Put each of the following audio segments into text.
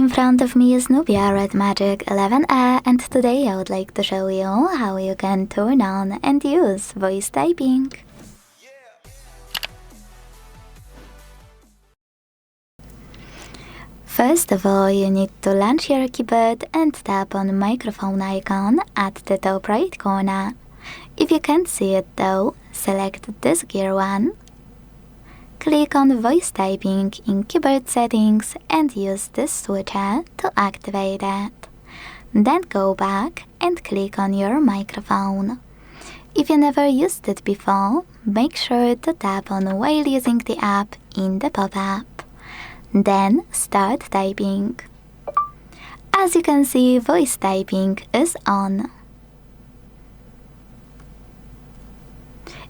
In front of me is Nubia RedMagic 11A, and today I would like to show you how you can turn on and use voice typing. First of all, you need to launch your keyboard and tap on the microphone icon at the top right corner. If you can't see it though, select this gear one. Click on voice typing in keyboard settings and use this switcher to activate it. Then go back and click on your microphone. If you never used it before, make sure to tap on while using the app in the pop-up. Then start typing. As you can see, voice typing is on.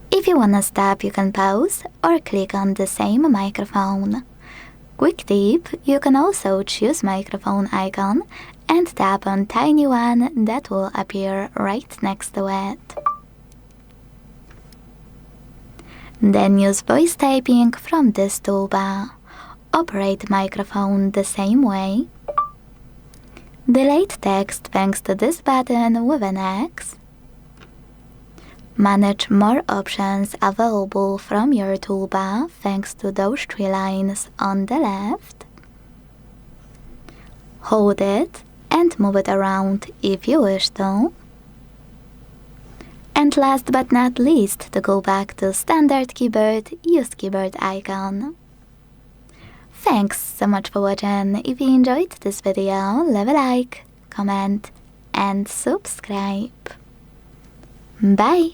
If you wanna stop, you can pause or click on the same microphone. Quick tip, you can also choose microphone icon and tap on tiny one that will appear right next to it. Then use voice typing from this toolbar. Operate microphone the same way. Delete text thanks to this button with an X. Manage more options available from your toolbar thanks to those three lines on the left. Hold it and move it around if you wish to. And last but not least, to go back to standard keyboard, use keyboard icon. Thanks so much for watching. If you enjoyed this video, leave a like, comment and subscribe. Bye!